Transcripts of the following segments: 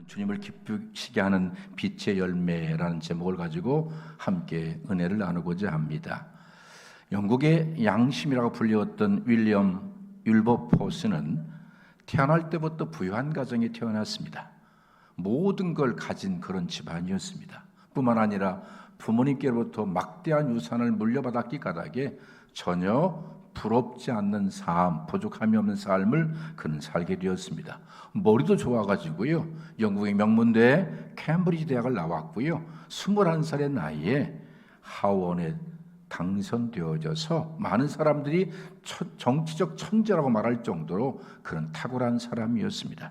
주님을 기쁘시게 하는 빛의 열매라는 제목을 가지고 함께 은혜를 나누고자 합니다. 영국의 양심이라고 불리웠던 윌리엄 윌버포스는 태어날 때부터 부유한 가정에 태어났습니다. 모든 걸 가진 그런 집안이었습니다. 뿐만 아니라 부모님께로부터 막대한 유산을 물려받았기 까닭에 전혀 부럽지 않는 삶, 부족함이 없는 삶을 그는 살게 되었습니다. 머리도 좋아가지고요, 영국의 명문대 캠브리지 대학을 나왔고요, 21살의 나이에 하원에 당선되어져서 많은 사람들이 정치적 천재라고 말할 정도로 그런 탁월한 사람이었습니다.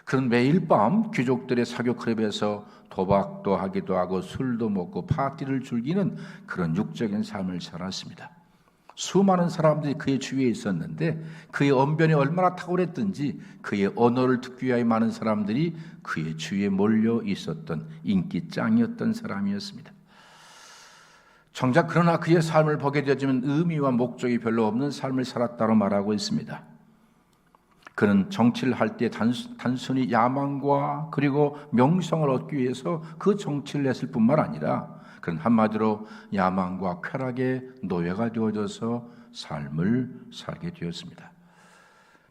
그는 매일 밤 귀족들의 사교 클럽에서 도박도 하기도 하고 술도 먹고 파티를 즐기는 그런 육적인 삶을 살았습니다. 수많은 사람들이 그의 주위에 있었는데 그의 언변이 얼마나 탁월했든지 그의 언어를 듣기 위하여 많은 사람들이 그의 주위에 몰려 있었던 인기짱이었던 사람이었습니다. 정작 그러나 그의 삶을 보게 되어지면 의미와 목적이 별로 없는 삶을 살았다고 말하고 있습니다. 그는 정치를 할 때 단순히 야망과 그리고 명성을 얻기 위해서 그 정치를 했을 뿐만 아니라 그는 한마디로 야망과 쾌락의 노예가 되어져서 삶을 살게 되었습니다.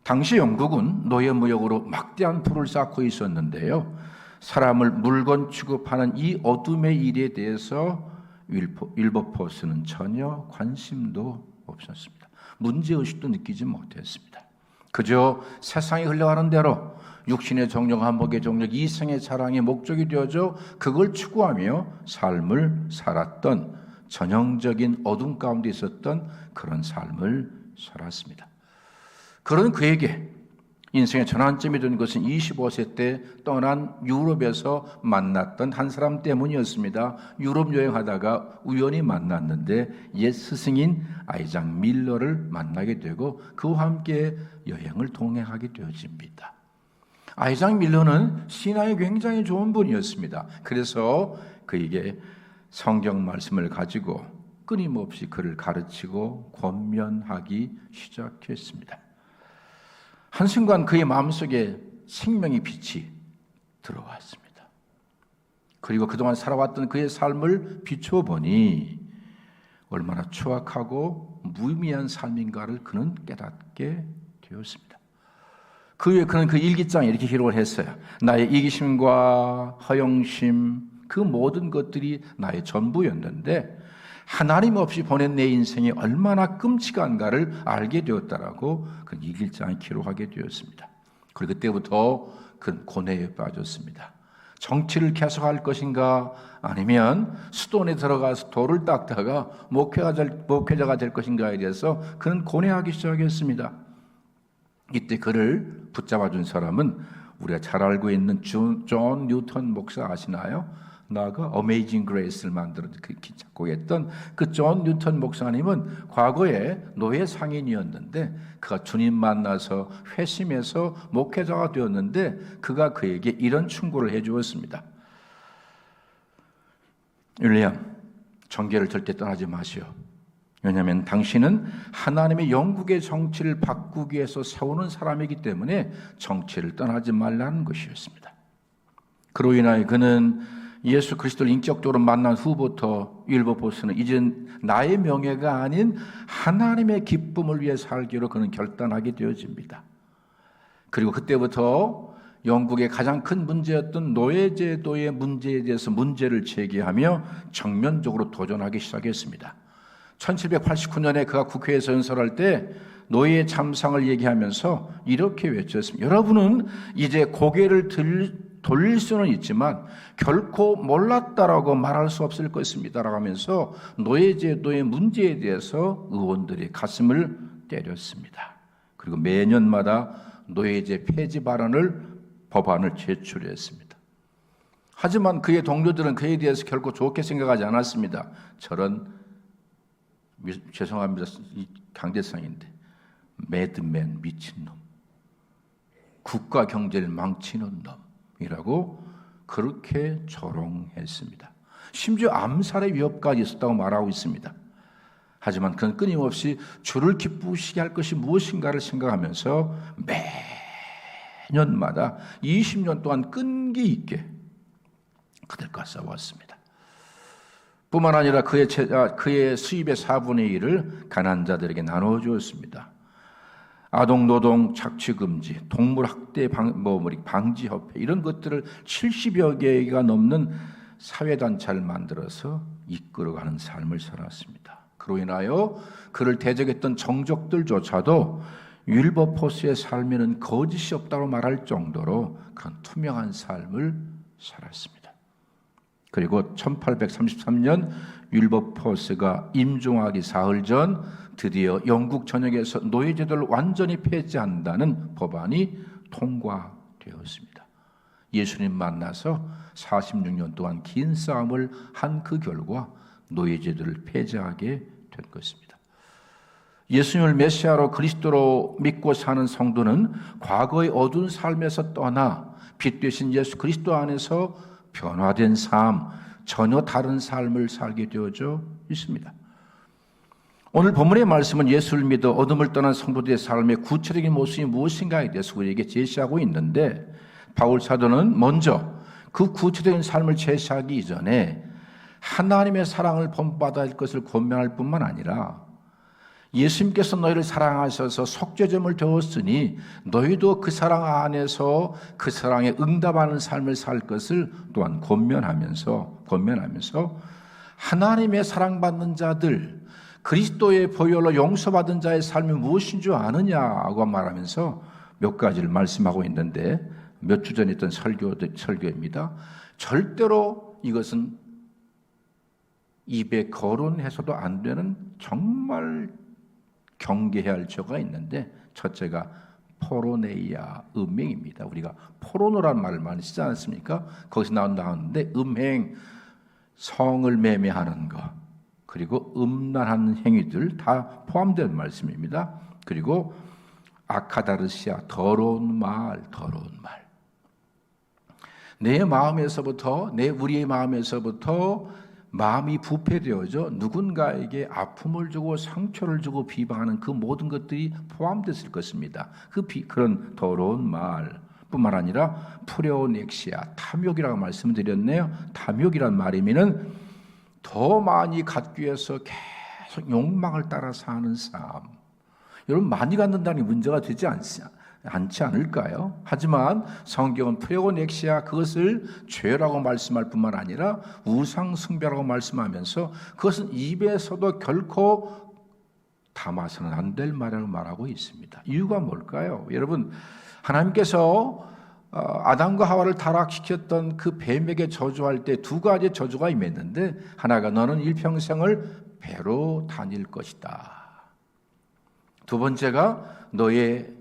당시 영국은 노예 무역으로 막대한 부를 쌓고 있었는데요, 사람을 물건 취급하는 이 어둠의 일에 대해서 윌버포스는 전혀 관심도 없었습니다. 문제의식도 느끼지 못했습니다. 그저 세상이 흘러가는 대로 육신의 정력, 한복의 정력, 이생의 자랑의 목적이 되어져 그걸 추구하며 삶을 살았던 전형적인 어둠 가운데 있었던 그런 삶을 살았습니다. 그런 그에게 인생의 전환점이 된 것은 25세 때 떠난 유럽에서 만났던 한 사람 때문이었습니다. 유럽 여행하다가 우연히 만났는데 옛 스승인 아이작 밀러를 만나게 되고 그와 함께 여행을 동행하게 되어집니다. 아이작 밀러는 신앙이 굉장히 좋은 분이었습니다. 그래서 그에게 성경 말씀을 가지고 끊임없이 그를 가르치고 권면하기 시작했습니다. 한순간 그의 마음속에 생명의 빛이 들어왔습니다. 그리고 그동안 살아왔던 그의 삶을 비춰보니 얼마나 추악하고 무의미한 삶인가를 그는 깨닫게 되었습니다. 그 후에 그는 그 일기장에 이렇게 기록을 했어요. 나의 이기심과 허영심, 그 모든 것들이 나의 전부였는데 하나님 없이 보낸 내 인생이 얼마나 끔찍한가를 알게 되었다라고 그 일기장에 기록하게 되었습니다. 그리고 그때부터 그는 고뇌에 빠졌습니다. 정치를 계속할 것인가 아니면 수도원에 들어가서 돌을 닦다가 목회자가 될 것인가에 대해서 그는 고뇌하기 시작했습니다. 이때 그를 붙잡아준 사람은 우리가 잘 알고 있는 존 뉴턴 목사 아시나요? 나가 어메이징 그레이스를 만들어 작곡했던 그 존 뉴턴 목사님은 과거에 노예 상인이었는데 그가 주님 만나서 회심해서 목회자가 되었는데 그가 그에게 이런 충고를 해주었습니다. 윌리엄, 정계를 절대 떠나지 마시오. 왜냐하면 당신은 하나님의 영국의 정치를 바꾸기 위해서 세우는 사람이기 때문에 정치를 떠나지 말라는 것이었습니다. 그로 인하여 그는 예수 그리스도를 인격적으로 만난 후부터 윌버포스는 이젠 나의 명예가 아닌 하나님의 기쁨을 위해 살기로 그는 결단하게 되어집니다. 그리고 그때부터 영국의 가장 큰 문제였던 노예제도의 문제에 대해서 문제를 제기하며 정면적으로 도전하기 시작했습니다. 1789년에 그가 국회에서 연설할 때 노예 참상을 얘기하면서 이렇게 외쳤습니다. 여러분은 이제 고개를 돌릴 수는 있지만 결코 몰랐다라고 말할 수 없을 것입니다 라고 하면서 노예제도의 문제에 대해서 의원들의 가슴을 때렸습니다. 그리고 매년마다 노예제 폐지 법안을 제출했습니다. 하지만 그의 동료들은 그에 대해서 결코 좋게 생각하지 않았습니다. 저런, 죄송합니다, 강대상인데, 매드맨, 미친놈, 국가 경제를 망치는 놈이라고 그렇게 조롱했습니다. 심지어 암살의 위협까지 있었다고 말하고 있습니다. 하지만 그는 끊임없이 주를 기쁘시게 할 것이 무엇인가를 생각하면서 매년마다 20년 동안 끈기 있게 그들과 싸웠습니다. 뿐만 아니라 그의 수입의 4분의 1을 가난한 자들에게 나눠주었습니다. 아동노동 착취금지, 동물학대 방지협회 이런 것들을 70여 개가 넘는 사회단체를 만들어서 이끌어가는 삶을 살았습니다. 그로 인하여 그를 대적했던 정적들조차도 윌버포스의 삶에는 거짓이 없다고 말할 정도로 그런 투명한 삶을 살았습니다. 그리고 1833년 윌버포스가 임종하기 사흘 전 드디어 영국 전역에서 노예제도를 완전히 폐지한다는 법안이 통과되었습니다. 예수님 만나서 46년 동안 긴 싸움을 한 그 결과 노예제도를 폐지하게 된 것입니다. 예수님을 메시아로 그리스도로 믿고 사는 성도는 과거의 어두운 삶에서 떠나 빛 되신 예수 그리스도 안에서 변화된 삶, 전혀 다른 삶을 살게 되어져 있습니다. 오늘 본문의 말씀은 예수를 믿어 어둠을 떠난 성도들의 삶의 구체적인 모습이 무엇인가에 대해서 우리에게 제시하고 있는데 바울 사도는 먼저 그 구체적인 삶을 제시하기 이전에 하나님의 사랑을 본받아야 할 것을 권면할 뿐만 아니라 예수님께서 너희를 사랑하셔서 속죄점을 되었으니 너희도 그 사랑 안에서 그 사랑에 응답하는 삶을 살 것을 또한 권면하면서 하나님의 사랑받는 자들, 그리스도의 보혈로 용서받은 자의 삶이 무엇인 줄 아느냐고 말하면서 몇 가지를 말씀하고 있는데 몇 주 전에 했던 설교입니다. 절대로 이것은 입에 거론해서도 안 되는 정말 경계해야 할 죄가 있는데 첫째가 포로네이아, 음행입니다. 우리가 포로노라는 말을 많이 쓰지 않습니까? 거기서 나오는데 음행, 성을 매매하는 것, 그리고 음란한 행위들 다 포함된 말씀입니다. 그리고 아카다르시아, 더러운 말. 내 마음에서부터, 우리의 마음에서부터 마음이 부패되어져 누군가에게 아픔을 주고 상처를 주고 비방하는 그 모든 것들이 포함됐을 것입니다. 그런 더러운 말뿐만 아니라 프레오넥시아, 탐욕이라고 말씀드렸네요. 탐욕이란 말이면은 더 많이 갖기 위해서 계속 욕망을 따라 사는 삶. 여러분 많이 갖는다는 게 문제가 되지 않지 않을까요? 하지만 성경은 프레오넥시아 그것을 죄라고 말씀할 뿐만 아니라 우상 숭배라고 말씀하면서 그것은 입에서도 결코 담아서는 안 될 말이라고 말하고 있습니다. 이유가 뭘까요? 여러분 하나님께서 아담과 하와를 타락시켰던 그 뱀에게 저주할 때 두 가지 저주가 임했는데 하나가 너는 일평생을 배로 다닐 것이다. 두 번째가 너의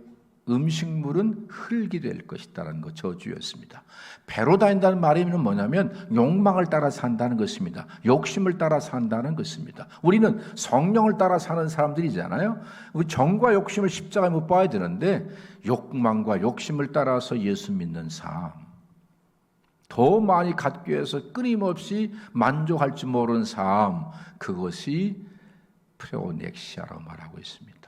음식물은 흙이 될 것이다라는 거 저주였습니다. 배로 다닌다는 말이 뭐냐면 욕망을 따라 산다는 것입니다. 욕심을 따라 산다는 것입니다. 우리는 성령을 따라 사는 사람들이잖아요. 우리 정과 욕심을 십자가에 못 봐야 되는데 욕망과 욕심을 따라서 예수 믿는 삶, 더 많이 갖기 위해서 끊임없이 만족할 줄 모르는 삶, 그것이 프레오넥시아라고 말하고 있습니다.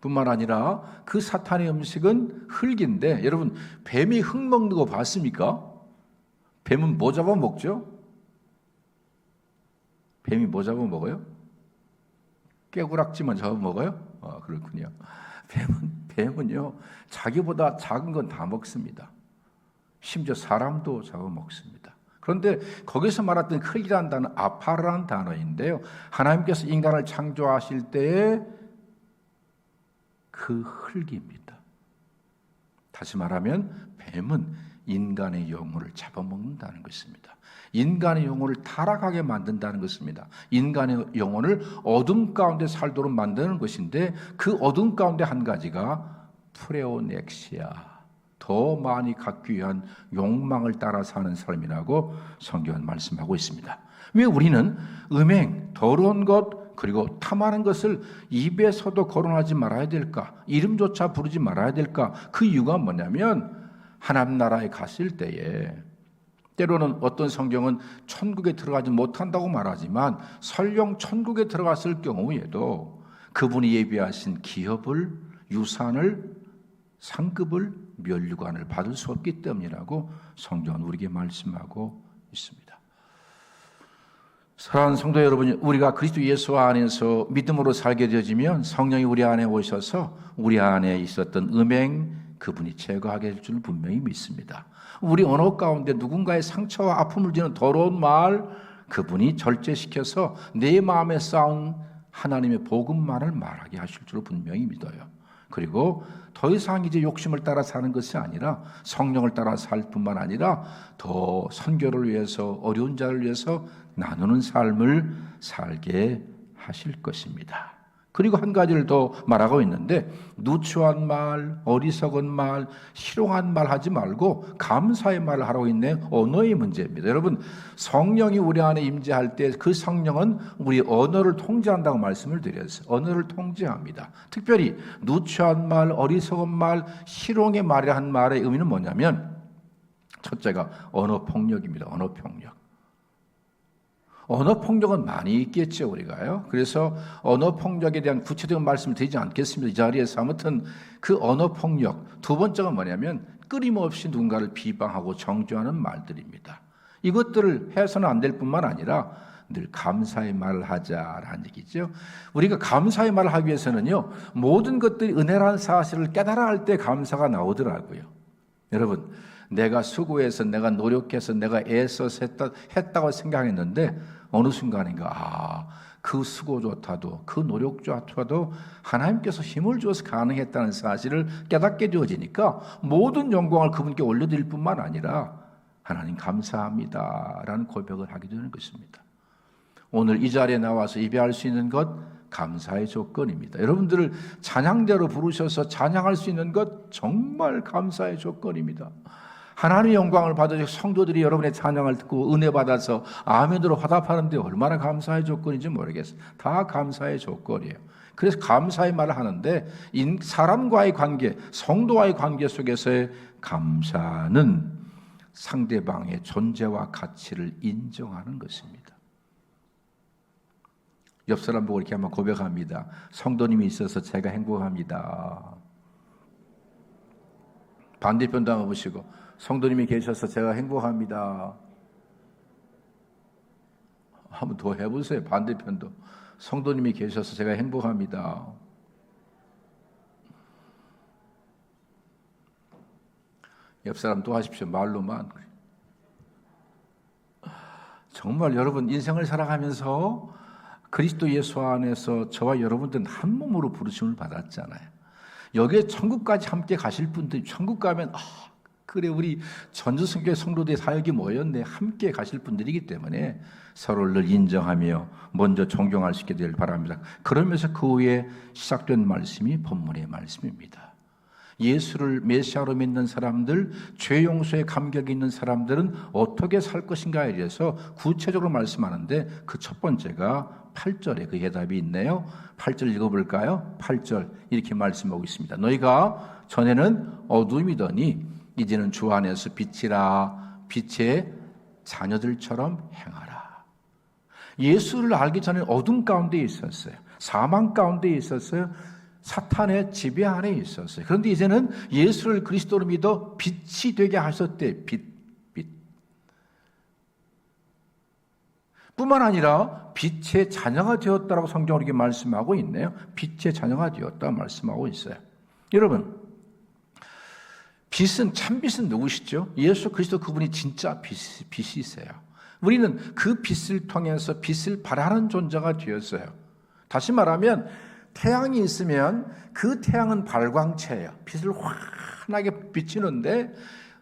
뿐만 아니라 그 사탄의 음식은 흙인데 여러분 뱀이 흙 먹는 거 봤습니까? 뱀은 뭐 잡아 먹죠? 뱀이 뭐 잡아 먹어요? 깨구락지만 잡아 먹어요? 그렇군요. 뱀은요 자기보다 작은 건 다 먹습니다. 심지어 사람도 잡아 먹습니다. 그런데 거기서 말했던 흙이라는 단어는 아파라는 단어인데요. 하나님께서 인간을 창조하실 때에 그 흙입니다. 다시 말하면 뱀은 인간의 영혼을 잡아먹는다는 것입니다. 인간의 영혼을 타락하게 만든다는 것입니다. 인간의 영혼을 어둠 가운데 살도록 만드는 것인데 그 어둠 가운데 한 가지가 프레오넥시아, 더 많이 갖기 위한 욕망을 따라 사는 삶이라고 성경은 말씀하고 있습니다. 왜 우리는 음행, 더러운 것, 그리고 탐하는 것을 입에서도 거론하지 말아야 될까? 이름조차 부르지 말아야 될까? 그 이유가 뭐냐면 하나님 나라에 갔을 때에 때로는 어떤 성경은 천국에 들어가지 못한다고 말하지만 설령 천국에 들어갔을 경우에도 그분이 예비하신 기업을, 유산을, 상급을 면류관을 받을 수 없기 때문이라고 성경은 우리에게 말씀하고 있습니다. 사랑하는 성도 여러분, 우리가 그리스도 예수 안에서 믿음으로 살게 되어지면 성령이 우리 안에 오셔서 우리 안에 있었던 음행, 그분이 제거하게 될 줄 분명히 믿습니다. 우리 언어 가운데 누군가의 상처와 아픔을 주는 더러운 말, 그분이 절제시켜서 내 마음에 쌓은 하나님의 복음만을 말하게 하실 줄 분명히 믿어요. 그리고 더 이상 이제 욕심을 따라 사는 것이 아니라 성령을 따라 살 뿐만 아니라 더 선교를 위해서, 어려운 자를 위해서 나누는 삶을 살게 하실 것입니다. 그리고 한 가지를 더 말하고 있는데, 누추한 말, 어리석은 말, 희롱한 말 하지 말고 감사의 말을 하라고 있네요. 언어의 문제입니다. 여러분, 성령이 우리 안에 임재할 때 그 성령은 우리 언어를 통제한다고 말씀을 드렸어요. 언어를 통제합니다. 특별히 누추한 말, 어리석은 말, 희롱의 말이라는 말의 의미는 뭐냐면, 첫째가 언어 폭력입니다. 언어 폭력. 언어 폭력은 많이 있겠죠, 우리가요. 그래서 언어 폭력에 대한 구체적인 말씀을 드리지 않겠습니다. 이 자리에서 아무튼 그 언어 폭력, 두 번째가 뭐냐면 끊임없이 누군가를 비방하고 정죄하는 말들입니다. 이것들을 해서는 안 될 뿐만 아니라 늘 감사의 말을 하자라는 얘기죠. 우리가 감사의 말을 하기 위해서는요, 모든 것들이 은혜라는 사실을 깨달아야 할 때 감사가 나오더라고요. 여러분, 내가 수고해서, 내가 노력해서, 내가 애써서 했다고 생각했는데 어느 순간인가 그 수고조차도, 그 노력조차도 하나님께서 힘을 주어서 가능했다는 사실을 깨닫게 되어지니까 모든 영광을 그분께 올려드릴 뿐만 아니라 하나님 감사합니다 라는 고백을 하게 되는 것입니다. 오늘 이 자리에 나와서 예배할 수 있는 것, 감사의 조건입니다. 여러분들을 찬양대로 부르셔서 찬양할 수 있는 것, 정말 감사의 조건입니다. 하나님의 영광을 받으셔 성도들이 여러분의 찬양을 듣고 은혜 받아서 아멘으로 화답하는데 얼마나 감사의 조건인지 모르겠어요. 다 감사의 조건이에요. 그래서 감사의 말을 하는데 사람과의 관계, 성도와의 관계 속에서의 감사는 상대방의 존재와 가치를 인정하는 것입니다. 옆 사람 보고 이렇게 한번 고백합니다. 성도님이 있어서 제가 행복합니다. 반대편도 한번 보시고, 성도님이 계셔서 제가 행복합니다. 한번 더 해보세요. 반대편도. 성도님이 계셔서 제가 행복합니다. 옆 사람 또 하십시오. 말로만. 정말 여러분, 인생을 살아가면서 그리스도 예수 안에서 저와 여러분들은 한 몸으로 부르심을 받았잖아요. 여기에 천국까지 함께 가실 분들, 천국 가면 그래 우리 전주성교회 성도들의 사역이 모였네, 함께 가실 분들이기 때문에 서로를 늘 인정하며 먼저 존경할 수 있게 되길 바랍니다. 그러면서 그 후에 시작된 말씀이 본문의 말씀입니다. 예수를 메시아로 믿는 사람들, 죄 용서에 감격이 있는 사람들은 어떻게 살 것인가에 대해서 구체적으로 말씀하는데, 그 첫 번째가 8절에 그 해답이 있네요. 8절 읽어볼까요? 8절 이렇게 말씀하고 있습니다. 너희가 전에는 어둠이더니 이제는 주 안에서 빛이라, 빛의 자녀들처럼 행하라. 예수를 알기 전에 어둠 가운데 있었어요. 사망 가운데 있었어요. 사탄의 지배 안에 있었어요. 그런데 이제는 예수를 그리스도로 믿어 빛이 되게 하셨대. 빛. 뿐만 아니라 빛의 자녀가 되었다라고 성경은 이렇게 말씀하고 있네요. 빛의 자녀가 되었다 말씀하고 있어요. 여러분, 빛은, 참빛은 누구시죠? 예수 그리스도, 그분이 진짜 빛이세요. 우리는 그 빛을 통해서 빛을 발하는 존재가 되었어요. 다시 말하면 태양이 있으면 그 태양은 발광체예요. 빛을 환하게 비치는데,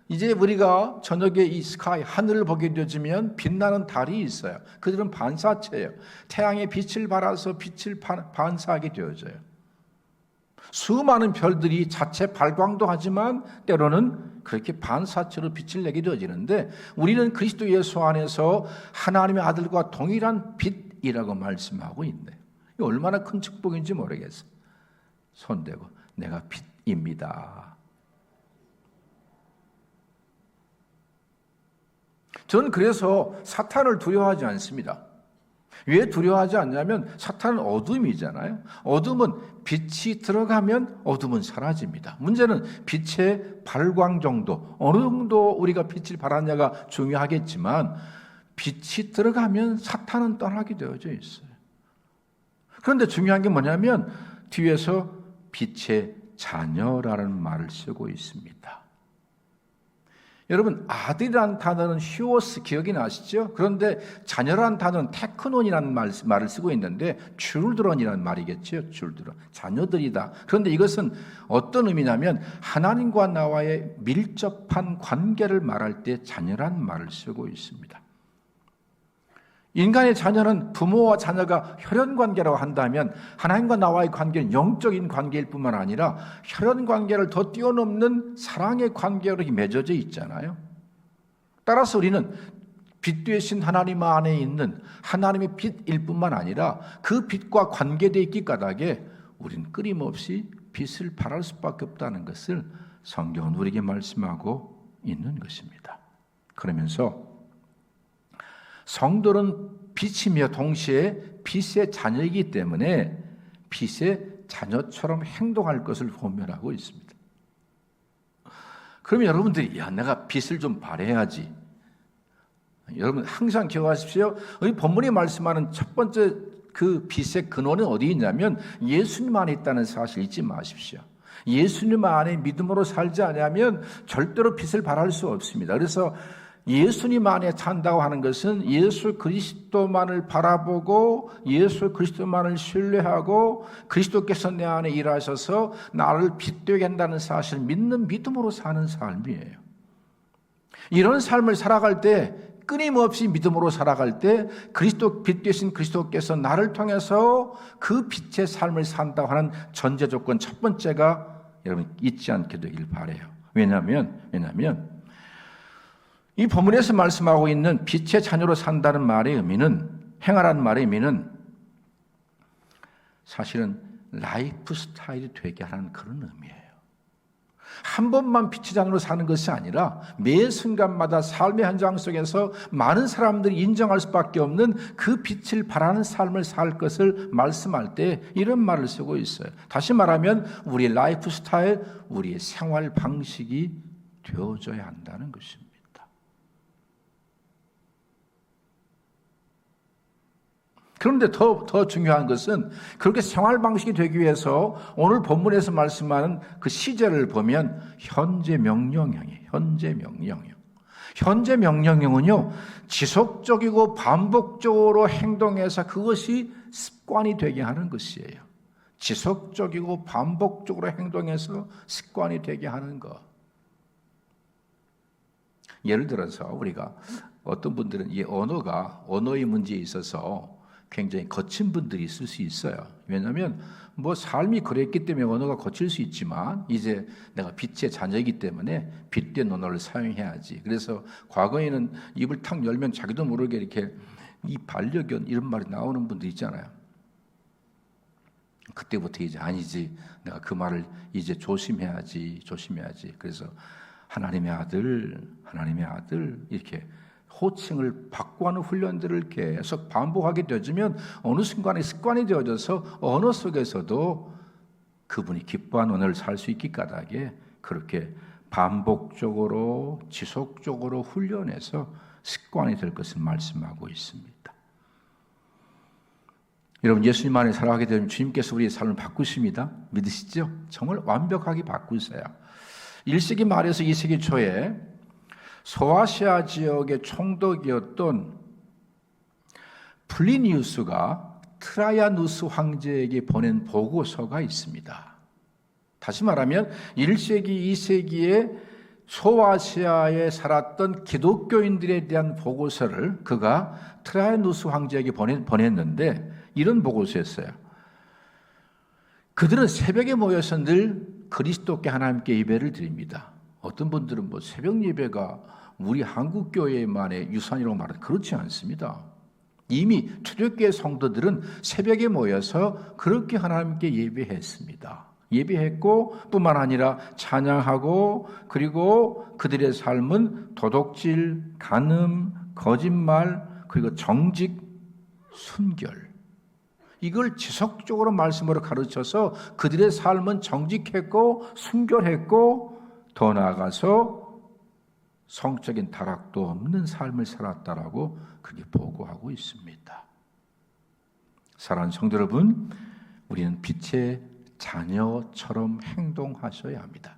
이제 우리가 저녁에 이 스카이, 하늘을 보게 되어지면 빛나는 달이 있어요. 그들은 반사체예요. 태양의 빛을 발하서 빛을 반사하게 되어져요. 수많은 별들이 자체 발광도 하지만 때로는 그렇게 반사체로 빛을 내게 되어지는데, 우리는 그리스도 예수 안에서 하나님의 아들과 동일한 빛이라고 말씀하고 있네요. 이게 얼마나 큰 축복인지 모르겠어요. 손대고 내가 빛입니다. 저는 그래서 사탄을 두려워하지 않습니다. 왜 두려워하지 않냐면 사탄은 어둠이잖아요. 어둠은 빛이 들어가면 어둠은 사라집니다. 문제는 빛의 발광 정도, 어느 정도 우리가 빛을 발하냐가 중요하겠지만 빛이 들어가면 사탄은 떠나게 되어져 있어요. 그런데 중요한 게 뭐냐면 뒤에서 빛의 자녀라는 말을 쓰고 있습니다. 여러분, 아들이라는 단어는 휴오스 기억이 나시죠? 그런데 자녀라는 단어는 테크논이라는 말을 쓰고 있는데 children이라는 말이겠죠. children, 자녀들이다. 그런데 이것은 어떤 의미냐면 하나님과 나와의 밀접한 관계를 말할 때 자녀라는 말을 쓰고 있습니다. 인간의 자녀는 부모와 자녀가 혈연관계라고 한다면 하나님과 나와의 관계는 영적인 관계일 뿐만 아니라 혈연관계를 더 뛰어넘는 사랑의 관계로 맺어져 있잖아요. 따라서 우리는 빛 되신 하나님 안에 있는 하나님의 빛일 뿐만 아니라 그 빛과 관계되어 있기 까닭에 우리는 끊임없이 빛을 발할 수밖에 없다는 것을 성경은 우리에게 말씀하고 있는 것입니다. 그러면서 성도는 빛이며 동시에 빛의 자녀이기 때문에 빛의 자녀처럼 행동할 것을 권면하고 있습니다. 그러면 여러분들이 내가 빛을 좀 발해야지. 여러분 항상 기억하십시오. 이 본문이 말씀하는 첫 번째 그 빛의 근원은 어디 있냐면 예수님 안에 있다는 사실 잊지 마십시오. 예수님 안에 믿음으로 살지 않으면 절대로 빛을 발할 수 없습니다. 그래서 예수님 안에 산다고 하는 것은 예수 그리스도만을 바라보고 예수 그리스도만을 신뢰하고 그리스도께서 내 안에 일하셔서 나를 빛되게 한다는 사실을 믿는 믿음으로 사는 삶이에요. 이런 삶을 살아갈 때 끊임없이 믿음으로 살아갈 때 그리스도 빛 되신 그리스도께서 나를 통해서 그 빛의 삶을 산다고 하는 전제 조건 첫 번째가 여러분 잊지 않게 되길 바라요. 왜냐하면 이 본문에서 말씀하고 있는 빛의 자녀로 산다는 말의 의미는 행하라는 말의 의미는 사실은 라이프 스타일이 되게 하는 그런 의미예요. 한 번만 빛의 자녀로 사는 것이 아니라 매 순간마다 삶의 현장 속에서 많은 사람들이 인정할 수밖에 없는 그 빛을 바라는 삶을 살 것을 말씀할 때 이런 말을 쓰고 있어요. 다시 말하면 우리의 라이프 스타일, 우리의 생활 방식이 되어져야 한다는 것입니다. 그런데 더 중요한 것은 그렇게 생활 방식이 되기 위해서 오늘 본문에서 말씀하는 그 시제를 보면 현재 명령형이에요. 현재 명령형은요, 지속적이고 반복적으로 행동해서 그것이 습관이 되게 하는 것이에요. 지속적이고 반복적으로 행동해서 습관이 되게 하는 것. 예를 들어서 우리가 어떤 분들은 이 언어의 문제에 있어서 굉장히 거친 분들이 있을 수 있어요. 왜냐하면 삶이 그랬기 때문에 언어가 거칠 수 있지만 이제 내가 빛의 자녀이기 때문에 빛된 언어를 사용해야지. 그래서 과거에는 입을 탁 열면 자기도 모르게 이렇게 이 반려견 이런 말이 나오는 분들 있잖아요. 그때부터 이제 아니지, 내가 그 말을 이제 조심해야지. 그래서 하나님의 아들 이렇게 호칭을 바꿔 하는 훈련들을 계속 반복하게 되어지면 어느 순간에 습관이 되어져서 언어 속에서도 그분이 기뻐하는 언어를 살 수 있기 까닭에 그렇게 반복적으로 지속적으로 훈련해서 습관이 될 것을 말씀하고 있습니다. 여러분 예수님 안에 살아가게 되면 주님께서 우리의 삶을 바꾸십니다. 믿으시죠? 정말 완벽하게 바꾸세요. 1세기 말에서 2세기 초에 소아시아 지역의 총독이었던 플리니우스가 트라야누스 황제에게 보낸 보고서가 있습니다. 다시 말하면 1세기, 2세기에 소아시아에 살았던 기독교인들에 대한 보고서를 그가 트라야누스 황제에게 보냈는데 이런 보고서였어요. 그들은 새벽에 모여서 늘 그리스도께 하나님께 예배를 드립니다. 어떤 분들은 새벽 예배가 우리 한국 교회만의 유산이라고 말하는 그렇지 않습니다. 이미 초대교회 성도들은 새벽에 모여서 그렇게 하나님께 예배했습니다. 예배했고 뿐만 아니라 찬양하고 그리고 그들의 삶은 도둑질, 간음, 거짓말 그리고 정직, 순결. 이걸 지속적으로 말씀으로 가르쳐서 그들의 삶은 정직했고 순결했고 더 나아가서 성적인 타락도 없는 삶을 살았다라고 그렇게 보고하고 있습니다. 사랑하는 성도 여러분, 우리는 빛의 자녀처럼 행동하셔야 합니다.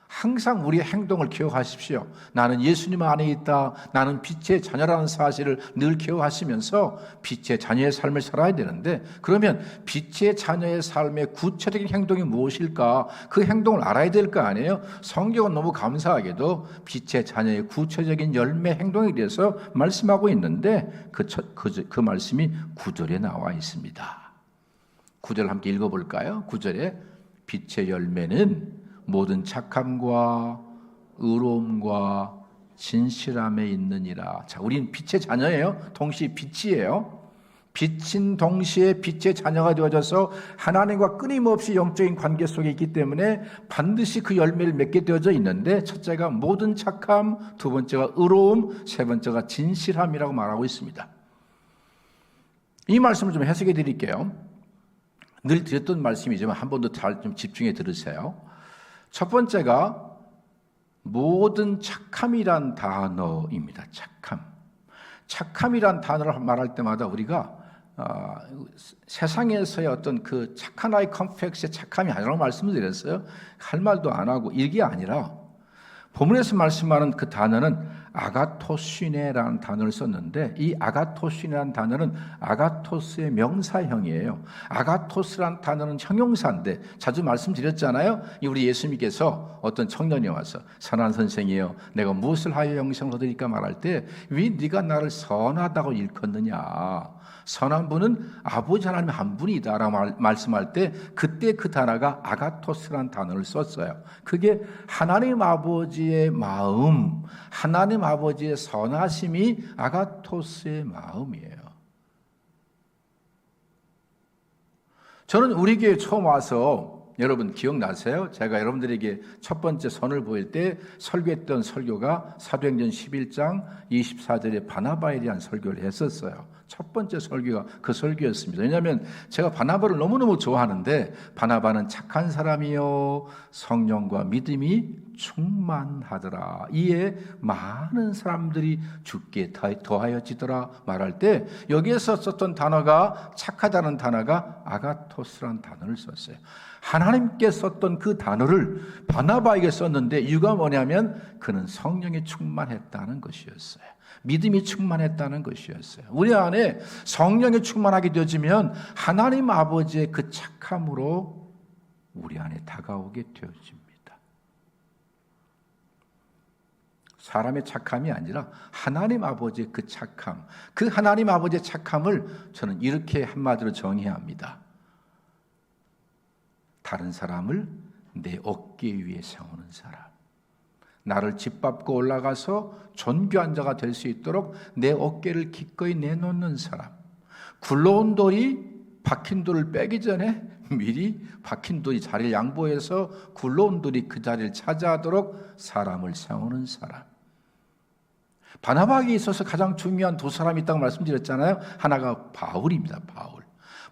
항상 우리의 행동을 기억하십시오. 나는 예수님 안에 있다. 나는 빛의 자녀라는 사실을 늘 기억하시면서 빛의 자녀의 삶을 살아야 되는데, 그러면 빛의 자녀의 삶의 구체적인 행동이 무엇일까? 그 행동을 알아야 될 거 아니에요? 성경은 너무 감사하게도 빛의 자녀의 구체적인 열매 행동에 대해서 말씀하고 있는데 그 말씀이 9절에 나와 있습니다. 9절 함께 읽어볼까요? 9절에 빛의 열매는 모든 착함과 의로움과 진실함에 있느니라. 자, 우리는 빛의 자녀예요. 동시에 빛이에요. 빛인 동시에 빛의 자녀가 되어져서 하나님과 끊임없이 영적인 관계 속에 있기 때문에 반드시 그 열매를 맺게 되어져 있는데, 첫째가 모든 착함, 두 번째가 의로움, 세 번째가 진실함이라고 말하고 있습니다. 이 말씀을 좀 해석해 드릴게요. 늘 드렸던 말씀이지만 한 번 더 잘 좀 집중해 들으세요. 첫 번째가 모든 착함이란 단어입니다. 착함이란 단어를 말할 때마다 우리가 세상에서의 어떤 그 착한 아이 컴플렉스의 착함이 아니라고 말씀을 드렸어요. 할 말도 안 하고 이게 아니라 본문에서 말씀하는 그 단어는 아가토시네라는 단어를 썼는데, 이 아가토시네라는 단어는 아가토스의 명사형이에요. 아가토스라는 단어는 형용사인데 자주 말씀드렸잖아요. 우리 예수님께서 어떤 청년이 와서 선한 선생이여 내가 무엇을 하여 영생을 얻으리까 말할 때, 왜 네가 나를 선하다고 일컫느냐. 선한 분은 아버지 하나님 한 분이다라고 말씀할 때 그때 그 단어가 아가토스라는 단어를 썼어요. 그게 하나님 아버지의 마음, 하나님 아버지의 선하심이 아가토스의 마음이에요. 저는 우리 교회 처음 와서, 여러분 기억나세요? 제가 여러분들에게 첫 번째 선을 보일 때 설교했던 설교가 사도행전 11장 24절에 바나바에 대한 설교를 했었어요. 첫 번째 설교가 그 설교였습니다. 왜냐하면 제가 바나바를 너무너무 좋아하는데, 바나바는 착한 사람이요 성령과 믿음이 충만하더라. 이에 많은 사람들이 주께 더하여지더라 말할 때 여기에서 썼던 단어가, 착하다는 단어가 아가토스라는 단어를 썼어요. 하나님께 썼던 그 단어를 바나바에게 썼는데 이유가 뭐냐면 그는 성령이 충만했다는 것이었어요. 믿음이 충만했다는 것이었어요. 우리 안에 성령이 충만하게 되어지면 하나님 아버지의 그 착함으로 우리 안에 다가오게 되어집니다. 사람의 착함이 아니라 하나님 아버지의 그 착함, 그 하나님 아버지의 착함을 저는 이렇게 한마디로 정의해야 합니다. 다른 사람을 내 어깨 위에 세우는 사람, 나를 짓밟고 올라가서 존귀한 자가 될 수 있도록 내 어깨를 기꺼이 내놓는 사람, 굴러온 돌이 박힌 돌을 빼기 전에 미리 박힌 돌이 자리를 양보해서 굴러온 돌이 그 자리를 차지하도록 사람을 세우는 사람. 바나바에게 있어서 가장 중요한 두 사람이 있다고 말씀드렸잖아요. 하나가 바울입니다.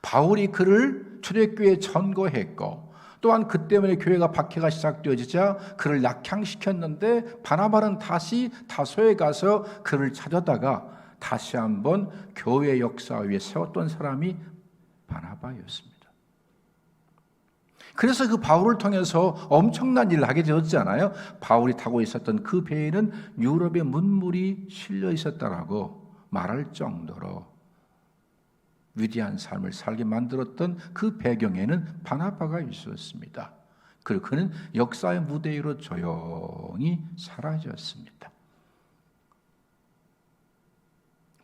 바울이 그를 초대교회에 전거했고, 또한 그 때문에 교회가 박해가 시작되어지자 그를 낙향시켰는데, 바나바는 다시 다소에 가서 그를 찾아다가 다시 한번 교회 역사 위에 세웠던 사람이 바나바였습니다. 그래서 그 바울을 통해서 엄청난 일을 하게 되었잖아요. 바울이 타고 있었던 그 배에는 유럽의 문물이 실려 있었다라고 말할 정도로 위대한 삶을 살게 만들었던 그 배경에는 바나바가 있었습니다. 그리고 그는 역사의 무대 위로 조용히 사라졌습니다.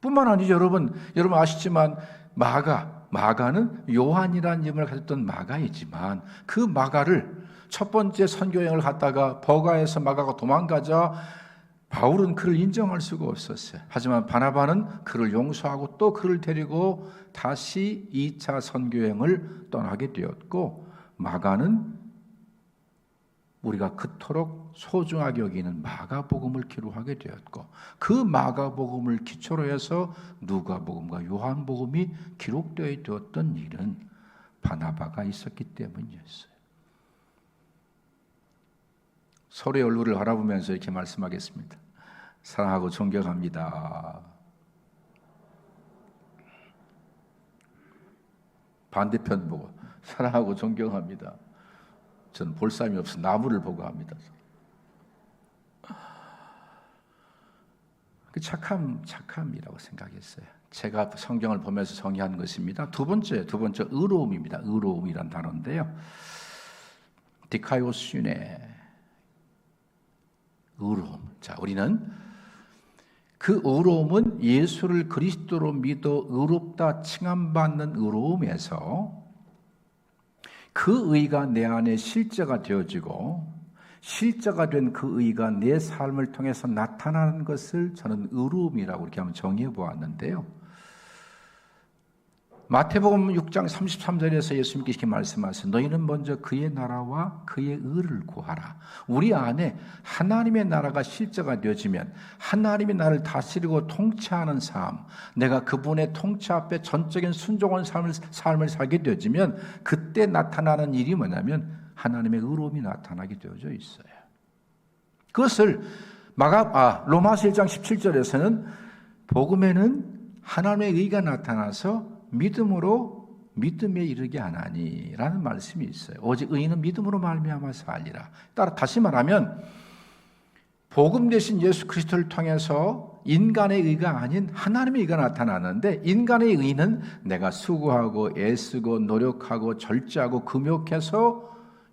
뿐만 아니죠. 여러분 아시지만 마가는 요한이라는 이름을 가졌던 마가이지만, 그 마가를 첫 번째 선교여행을 갔다가 버가에서 마가가 도망가자 바울은 그를 인정할 수가 없었어요. 하지만 바나바는 그를 용서하고 또 그를 데리고 다시 2차 선교여행을 떠나게 되었고, 마가는 우리가 그토록 소중하게 여기는 마가복음을 기록하게 되었고, 그 마가복음을 기초로 해서 누가복음과 요한복음이 기록되어 되었던 일은 바나바가 있었기 때문이었어요. 서로의 얼굴을 바라보면서 이렇게 말씀하겠습니다. 사랑하고 존경합니다. 반대편 보고 사랑하고 존경합니다. 저는 볼삼이 없어 나무를 보고 합니다. 그 착함이라고 생각했어요. 제가 성경을 보면서 정의한 것입니다. 두 번째 의로움입니다. 의로움이란 단어인데요. 디카이오스네, 의로움. 자, 우리는 그 의로움은 예수를 그리스도로 믿어 의롭다 칭함받는 의로움에서 그 의가 내 안에 실제가 되어지고, 실제가 된 그 의가 내 삶을 통해서 나타나는 것을 저는 의로움이라고 이렇게 한번 정의해 보았는데요. 마태복음 6장 33절에서 예수님께서 이렇게 말씀하세요. 너희는 먼저 그의 나라와 그의 의를 구하라. 우리 안에 하나님의 나라가 실제가 되어지면, 하나님이 나를 다스리고 통치하는 삶, 내가 그분의 통치 앞에 전적인 순종한 삶을 살게 되어지면, 그때 나타나는 일이 뭐냐면 하나님의 의로움이 나타나게 되어져 있어요. 그것을 로마서 1장 17절에서는 복음에는 하나님의 의가 나타나서 믿음에 이르게 하나니라는 말씀이 있어요. 오직 의인은 믿음으로 말미암아 살리라. 따라 다시 말하면 복음 대신 예수 그리스도를 통해서 인간의 의가 아닌 하나님의 의가 나타나는데, 인간의 의는 내가 수고하고 애쓰고 노력하고 절제하고 금욕해서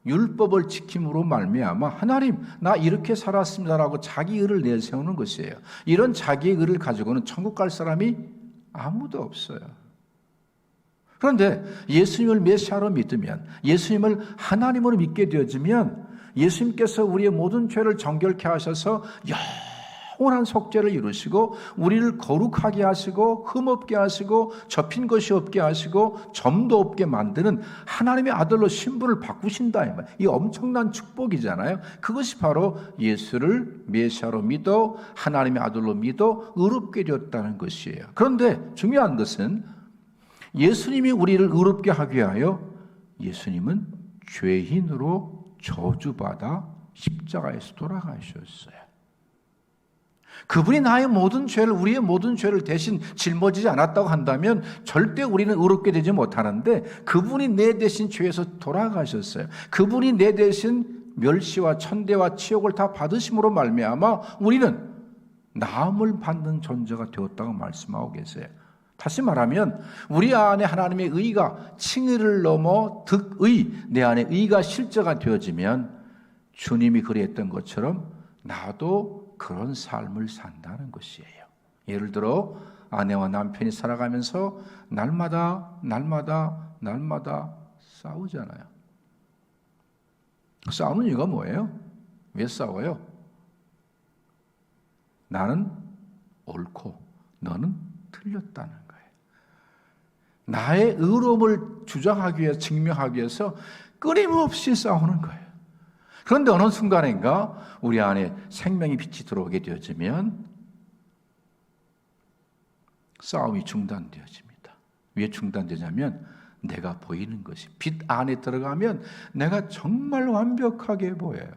율법을 지킴으로 말미암아 하나님 나 이렇게 살았습니다라고 자기 의를 내세우는 것이에요. 이런 자기의 의를 가지고는 천국 갈 사람이 아무도 없어요. 그런데 예수님을 메시아로 믿으면, 예수님을 하나님으로 믿게 되어지면, 예수님께서 우리의 모든 죄를 정결케 하셔서 영원한 속죄를 이루시고 우리를 거룩하게 하시고 흠없게 하시고 접힌 것이 없게 하시고 점도 없게 만드는 하나님의 아들로 신분을 바꾸신다. 이 엄청난 축복이잖아요. 그것이 바로 예수를 메시아로 믿어 하나님의 아들로 믿어 의롭게 되었다는 것이에요. 그런데 중요한 것은 예수님이 우리를 의롭게 하기 위하여 예수님은 죄인으로 저주받아 십자가에서 돌아가셨어요. 그분이 나의 모든 죄를, 우리의 모든 죄를 대신 짊어지지 않았다고 한다면 절대 우리는 의롭게 되지 못하는데, 그분이 내 대신 죄에서 돌아가셨어요. 그분이 내 대신 멸시와 천대와 치욕을 다 받으심으로 말미암아 우리는 나음을 받는 존재가 되었다고 말씀하고 계세요. 다시 말하면 우리 안에 하나님의 의가 칭의를 넘어 득의, 내 안에 의가 실제가 되어지면 주님이 그랬던 것처럼 나도 그런 삶을 산다는 것이에요. 예를 들어 아내와 남편이 살아가면서 날마다 싸우잖아요. 싸우는 이유가 뭐예요? 왜 싸워요? 나는 옳고 너는 틀렸다는 거예요. 나의 의로움을 주장하기 위해서, 증명하기 위해서 끊임없이 싸우는 거예요. 그런데 어느 순간인가 우리 안에 생명의 빛이 들어오게 되어지면 싸움이 중단되어집니다. 왜 중단되냐면 내가 보이는 것이, 빛 안에 들어가면 내가 정말 완벽하게 보여요.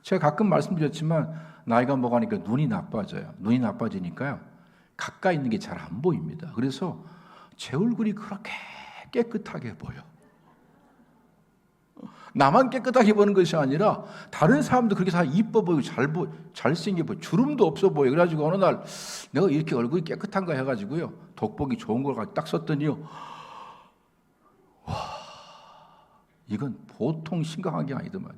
제가 가끔 말씀드렸지만 나이가 먹으니까 눈이 나빠져요. 눈이 나빠지니까요, 가까이 있는 게 잘 안 보입니다. 그래서 제 얼굴이 그렇게 깨끗하게 보여. 나만 깨끗하게 보는 것이 아니라 다른 사람도 그렇게 다 이뻐 보이고 잘생겨 보여, 주름도 없어 보여. 그래가지고 어느 날 내가 이렇게 얼굴이 깨끗한가 해가지고요, 돋보기 좋은 걸 딱 썼더니요, 와, 이건 보통 심각한 게 아니더만.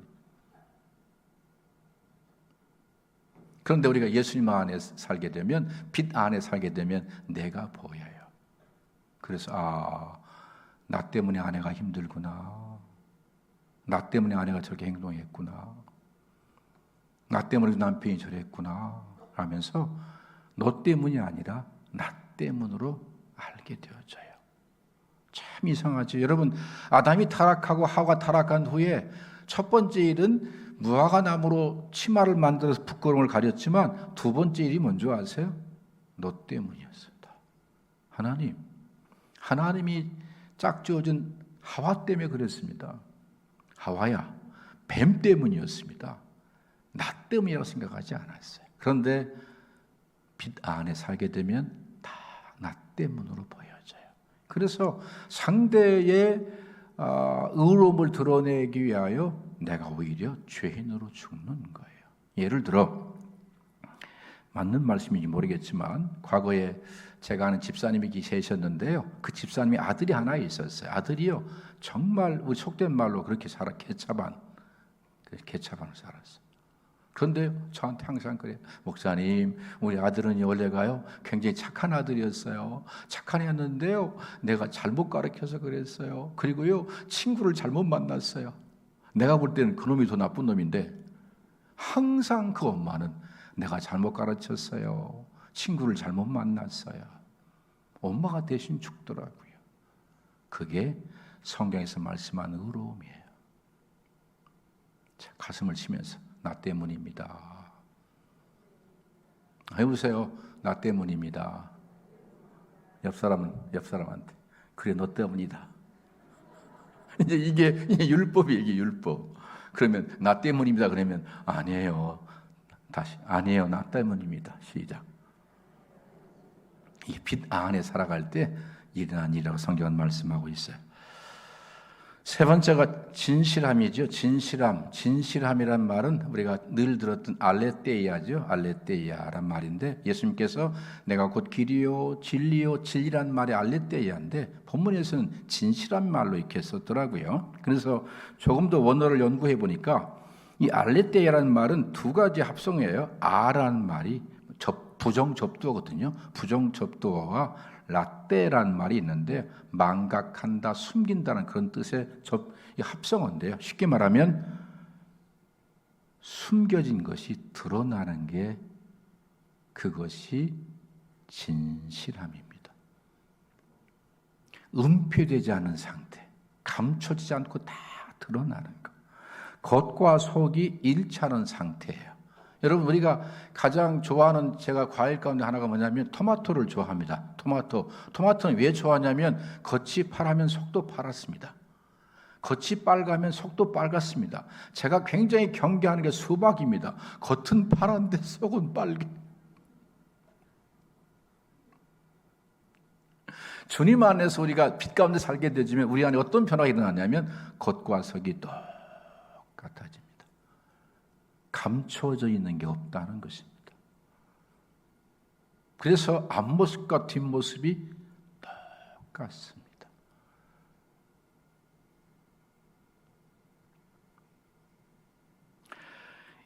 그런데 우리가 예수님 안에 살게 되면, 빛 안에 살게 되면 내가 보여요. 그래서 나 때문에 아내가 힘들구나, 나 때문에 아내가 저렇게 행동했구나, 나 때문에 남편이 저랬구나 하면서 너 때문이 아니라 나 때문으로 알게 되어져요. 참 이상하죠. 여러분, 아담이 타락하고 하와가 타락한 후에 첫 번째 일은 무화과나무로 치마를 만들어서 부끄러움을 가렸지만 두 번째 일이 뭔지 아세요? 너 때문이었습니다. 하나님이 짝지어준 하와 때문에 그랬습니다. 하와야, 뱀 때문이었습니다. 나 때문이라고 생각하지 않았어요. 그런데 빛 안에 살게 되면 다 나 때문으로 보여져요. 그래서 상대의 의로움을 드러내기 위하여 내가 오히려 죄인으로 죽는 거예요. 예를 들어 맞는 말씀인지 모르겠지만 과거에 제가 아는 집사님이 계셨는데요. 그 집사님이 아들이 하나 있었어요. 아들이요 정말 우리 속된 말로 그렇게 개차반을 살았어요. 그런데 저한테 항상 그래요. 목사님, 우리 아들은 원래가요 굉장히 착한 아들이었어요. 착한 애였는데요 내가 잘못 가르쳐서 그랬어요. 그리고요 친구를 잘못 만났어요. 내가 볼 때는 그놈이 더 나쁜 놈인데 항상 그 엄마는 내가 잘못 가르쳤어요. 친구를 잘못 만났어요. 엄마가 대신 죽더라고요. 그게 성경에서 말씀하는 의로움이에요. 가슴을 치면서 나 때문입니다. 해보세요. 나 때문입니다. 옆 사람한테 그래 너 때문이다. 이제 이게 율법이에요. 이게 율법. 그러면 나 때문입니다. 그러면 아니에요. 다시 아니에요. 나 때문입니다. 시작. 이 빛 안에 살아갈 때 일어난 일이라고 성경은 말씀하고 있어요. 세 번째가 진실함이죠. 진실함이란 말은 우리가 늘 들었던 알레테이아죠. 알레테이아란 말인데 예수님께서 내가 곧 길이요 진리요 진리란 말이 알레테이아인데 본문에서는 진실한 말로 이렇게 썼더라고요. 그래서 조금 더 원어를 연구해 보니까 이 알레테이아라는 말은 두 가지 합성어예요. 아라는 말이 부정 접두어거든요. 부정 접두어와 라떼라는 말이 있는데 망각한다, 숨긴다는 그런 뜻의 합성어인데요. 쉽게 말하면 숨겨진 것이 드러나는 게 그것이 진실함입니다. 은폐되지 않은 상태, 감춰지지 않고 다 드러나는 것. 겉과 속이 일치하는 상태예요. 여러분 우리가 가장 좋아하는 제가 과일 가운데 하나가 뭐냐면 토마토를 좋아합니다. 토마토는 왜 좋아하냐면 겉이 파라면 속도 파랗습니다. 겉이 빨가면 속도 빨갛습니다. 제가 굉장히 경계하는 게 수박입니다. 겉은 파란데 속은 빨개. 주님 안에서 우리가 빛 가운데 살게 되지만 우리 안에 어떤 변화가 일어나냐면 겉과 속이 똑같아집니다. 감춰져 있는 게 없다는 것입니다. 그래서 앞모습과 뒷모습이 똑같습니다.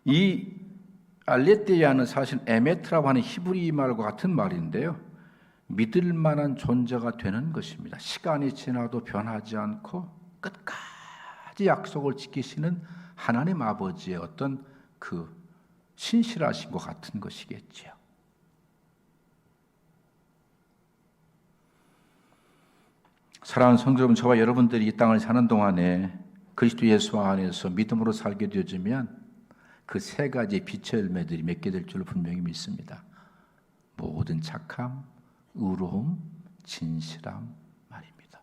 이 알레테이아는 사실 에메트라고 하는 히브리 말과 같은 말인데요. 믿을 만한 존재가 되는 것입니다. 시간이 지나도 변하지 않고 끝까지 약속을 지키시는 하나님 아버지의 어떤 그 신실하신 것 같은 것이겠지요. 사랑하는 성도 여러분, 저와 여러분들이 이 땅을 사는 동안에 그리스도 예수 안에서 믿음으로 살게 되어지면 그 세 가지 빛의 열매들이 맺게 될 줄로 분명히 믿습니다. 모든 착함, 의로움, 진실함 말입니다.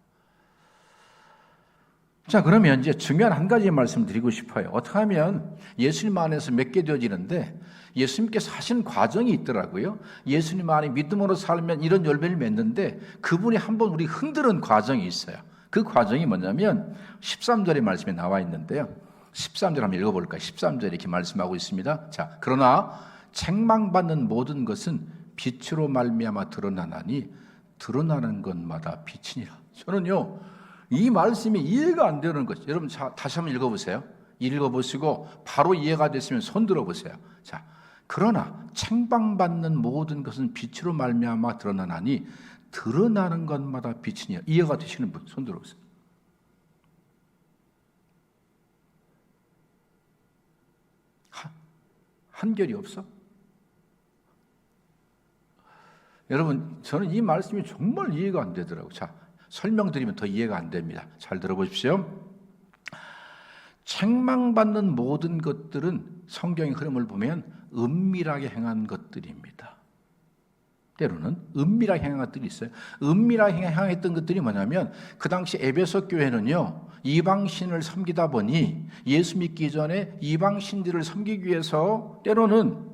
자, 그러면 이제 중요한 한 가지 말씀을 드리고 싶어요. 어떻게 하면 예수님 안에서 맺게 되어지는데 예수님께서 하신 과정이 있더라고요. 예수님 안에 믿음으로 살면 이런 열매를 맺는데 그분이 한번 우리 흔드는 과정이 있어요. 그 과정이 뭐냐면 13절의 말씀에 나와 있는데요. 13절 한번 읽어볼까요? 13절에 이렇게 말씀하고 있습니다. 자, 그러나 책망받는 모든 것은 빛으로 말미암아 드러나나니 드러나는 것마다 빛이니라. 저는요 이 말씀이 이해가 안 되는 거죠. 여러분 다시 한번 읽어보세요. 읽어보시고 바로 이해가 됐으면 손 들어보세요. 자, 그러나 책망받는 모든 것은 빛으로 말미암아 드러나나니 드러나는 것마다 빛이니라. 이해가 되시는 분 손 들어보세요. 한결이 없어? 여러분, 저는 이 말씀이 정말 이해가 안 되더라고요. 자, 설명드리면 더 이해가 안 됩니다. 잘 들어보십시오. 책망받는 모든 것들은 성경의 흐름을 보면 은밀하게 행한 것들입니다. 때로는 은밀하게 행한 것들이 있어요. 은밀하게 행했던 것들이 뭐냐면 그 당시 에베소 교회는요, 이방신을 섬기다 보니 예수 믿기 전에 이방신들을 섬기기 위해서 때로는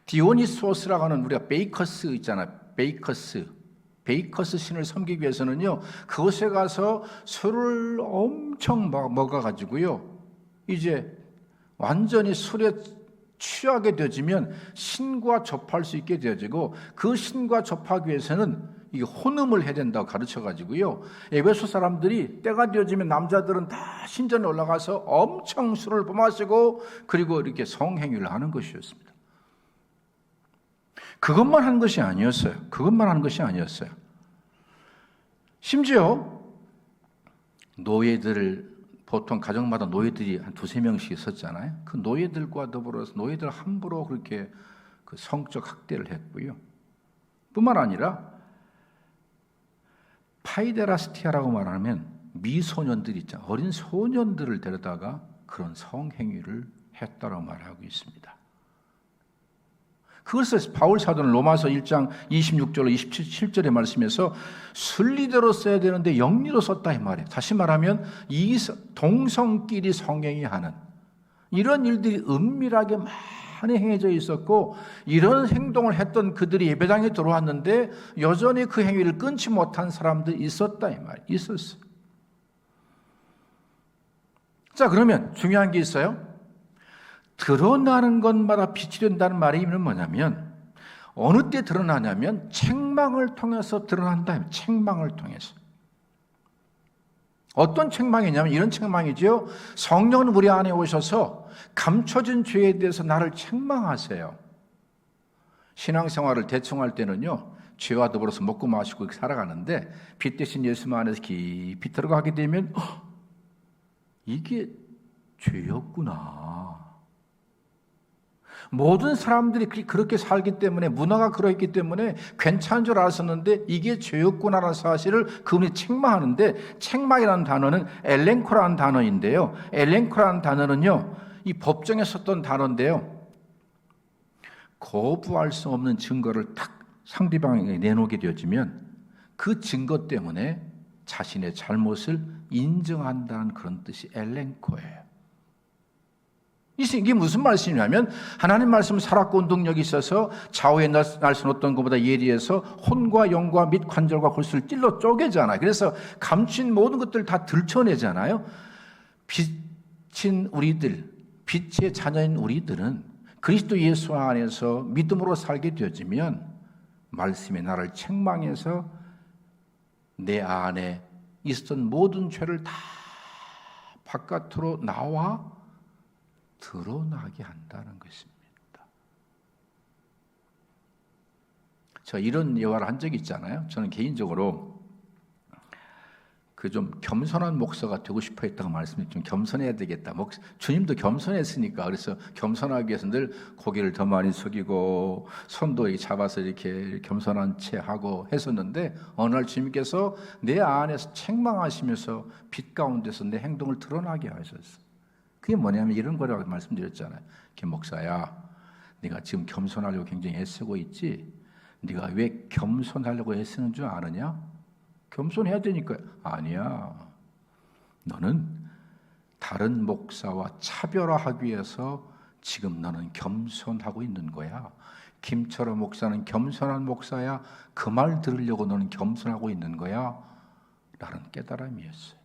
디오니소스라고 하는, 우리가 베이커스 있잖아요. 베이커스 신을 섬기기 위해서는요, 그곳에 가서 술을 엄청 먹어가지고요, 이제 완전히 술에 취하게 되어지면 신과 접할 수 있게 되어지고, 그 신과 접하기 위해서는 이게 혼음을 해야 된다고 가르쳐가지고요, 에베소 사람들이 때가 되어지면 남자들은 다 신전에 올라가서 엄청 술을 마시고 그리고 이렇게 성행위를 하는 것이었습니다. 그것만 한 것이 아니었어요. 심지어 노예들을, 보통 가정마다 노예들이 한 2-3명씩 있었잖아요. 그 노예들과 더불어서 노예들 함부로 그렇게 그 성적 학대를 했고요. 뿐만 아니라 파이데라스티아라고 말하면 미소년들 있잖아요. 어린 소년들을 데려다가 그런 성행위를 했다고 말하고 있습니다. 그것을 바울 사도는 로마서 1장 26절로 27절의 말씀에서 순리대로 써야 되는데 영리로 썼다 이 말이에요. 다시 말하면 이 동성끼리 성행위 하는 이런 일들이 은밀하게 많이 행해져 있었고, 이런 행동을 했던 그들이 예배당에 들어왔는데 여전히 그 행위를 끊지 못한 사람들이 있었다 이 말이에요. 있었어요. 자, 그러면 중요한 게 있어요. 드러나는 것마다 빛이 된다는 말의 의미는 뭐냐면, 어느 때 드러나냐면 책망을 통해서 드러난다. 책망을 통해서. 어떤 책망이냐면 이런 책망이죠. 성령은 우리 안에 오셔서 감춰진 죄에 대해서 나를 책망하세요. 신앙생활을 대충 할 때는요, 죄와 더불어서 먹고 마시고 살아가는데 빛 대신 예수 안에서 깊이 들어가게 되면 이게 죄였구나. 모든 사람들이 그렇게 살기 때문에, 문화가 그러했기 때문에 괜찮은 줄 알았었는데 이게 죄였구나라는 사실을 그분이 책망하는데, 책망이라는 단어는 엘렌코라는 단어인데요. 엘렌코라는 단어는요, 이 법정에 썼던 단어인데요, 거부할 수 없는 증거를 딱 상대방에게 내놓게 되어지면 그 증거 때문에 자신의 잘못을 인정한다는 그런 뜻이 엘렌코예요. 이게 무슨 말씀이냐면, 하나님 말씀은 살았고 운동력이 있어서 좌우의 날선 어떤 것보다 예리해서 혼과 영과 및 관절과 골수를 찔러 쪼개잖아요. 그래서 감춘 모든 것들을 다 들춰내잖아요. 빛인 우리들, 빛의 자녀인 우리들은 그리스도 예수 안에서 믿음으로 살게 되어지면 말씀이 나를 책망해서 내 안에 있었던 모든 죄를 다 바깥으로 나와 드러나게 한다는 것입니다. 저 이런 예화를 한 적이 있잖아요. 저는 개인적으로 그 좀 겸손한 목사가 되고 싶어 했다고 말씀드렸죠. 좀 겸손해야 되겠다. 주님도 겸손했으니까, 그래서 겸손하기 위해서 늘 고개를 더 많이 숙이고 손도 이렇게 잡아서 이렇게 겸손한 채 하고 했었는데, 어느 날 주님께서 내 안에서 책망하시면서 빛 가운데서 내 행동을 드러나게 하셨어요. 그게 뭐냐면 이런 거라고 말씀드렸잖아요. 김 목사야, 네가 지금 겸손하려고 굉장히 애쓰고 있지? 네가 왜 겸손하려고 애쓰는 줄 아느냐? 겸손해야 되니까. 아니야. 너는 다른 목사와 차별화하기 위해서 지금 너는 겸손하고 있는 거야. 김철호 목사는 겸손한 목사야. 그 말 들으려고 너는 겸손하고 있는 거야. 라는 깨달음이었어요.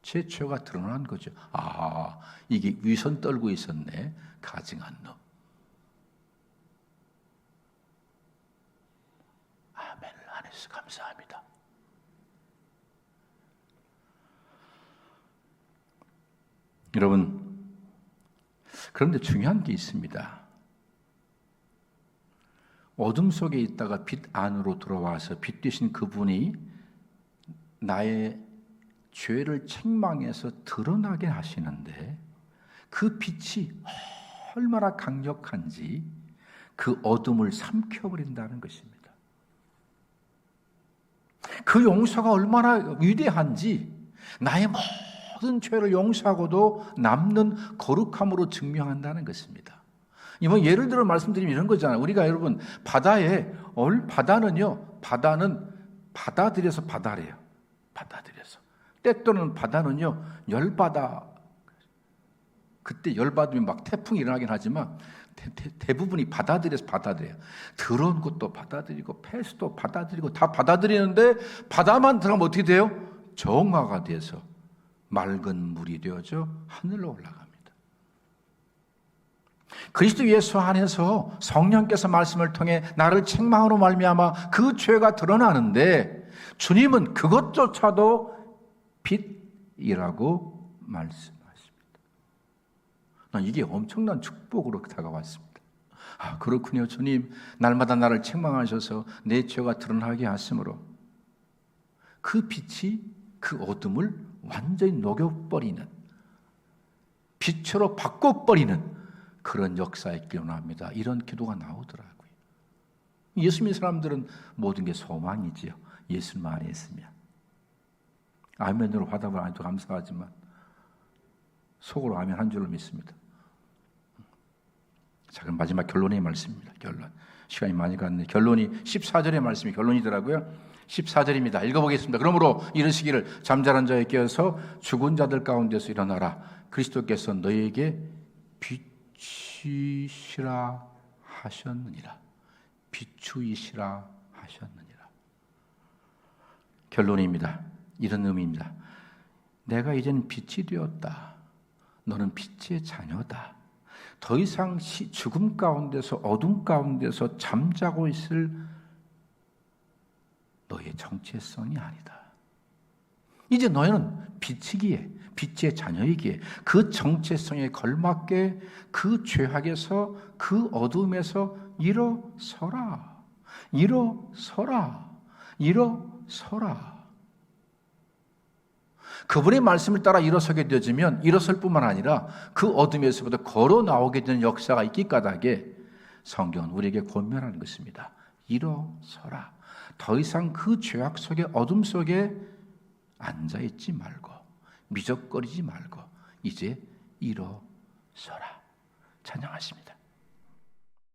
제 죄가 드러난 거죠. 아, 이게 위선 떨고 있었네. 가증한 놈. 아멘을 안 해서 감사합니다. 여러분, 그런데 중요한 게 있습니다. 어둠 속에 있다가 빛 안으로 들어와서 빛 되신 그분이 나의 죄를 책망해서 드러나게 하시는데, 그 빛이 얼마나 강력한지 그 어둠을 삼켜버린다는 것입니다. 그 용서가 얼마나 위대한지, 나의 모든 죄를 용서하고도 남는 거룩함으로 증명한다는 것입니다. 이번 예를 들어 말씀드리면 이런 거잖아요. 우리가 여러분 바다는 받아들여서 바다래요. 받아들여서. 때또는 바다는요 열바다. 그때 열받으면 막 태풍이 일어나긴 하지만 대부분이 받아들여서 받아들여요. 더러운 것도 받아들이고 폐수도 받아들이고 다 받아들이는데 바다만 들어가면 어떻게 돼요? 정화가 돼서 맑은 물이 되어져 하늘로 올라갑니다. 그리스도 예수 안에서 성령께서 말씀을 통해 나를 책망으로 말미암아 그 죄가 드러나는데 주님은 그것조차도 빛이라고 말씀하십니다. 난 이게 엄청난 축복으로 다가왔습니다. 아, 그렇군요. 주님, 날마다 나를 책망하셔서 내 죄가 드러나게 하심으로 그 빛이 그 어둠을 완전히 녹여버리는, 빛으로 바꿔버리는 그런 역사에 기원합니다. 이런 기도가 나오더라고요. 예수 믿는 사람들은 모든 게 소망이지요. 예수님 안에 있으면. 아멘으로 화답을 안 해도 감사하지만 속으로 아멘 한 줄로 믿습니다. 자, 그럼 마지막 결론의 말씀입니다. 결론. 시간이 많이 갔네. 결론이 14절의 말씀이 결론이더라고요. 14절입니다. 읽어보겠습니다. 그러므로 이르시기를 잠자는 자에 깨어서 죽은 자들 가운데서 일어나라. 그리스도께서 너희에게 비추이시라 하셨느니라. 비추이시라 하셨느니라. 결론입니다. 이런 의미입니다. 내가 이제는 빛이 되었다. 너는 빛의 자녀다. 더 이상 죽음 가운데서 어둠 가운데서 잠자고 있을 너의 정체성이 아니다. 이제 너희는 빛이기에, 빛의 자녀이기에 그 정체성에 걸맞게 그 죄악에서 그 어둠에서 일어서라. 일어서라. 일어서라. 그분의 말씀을 따라 일어서게 되어지면 일어설 뿐만 아니라 그 어둠에서부터 걸어 나오게 되는 역사가 있기 까닭에 성경은 우리에게 권면하는 것입니다. 일어서라. 더 이상 그 죄악 속에 어둠 속에 앉아있지 말고 미적거리지 말고 이제 일어서라. 찬양하십니다.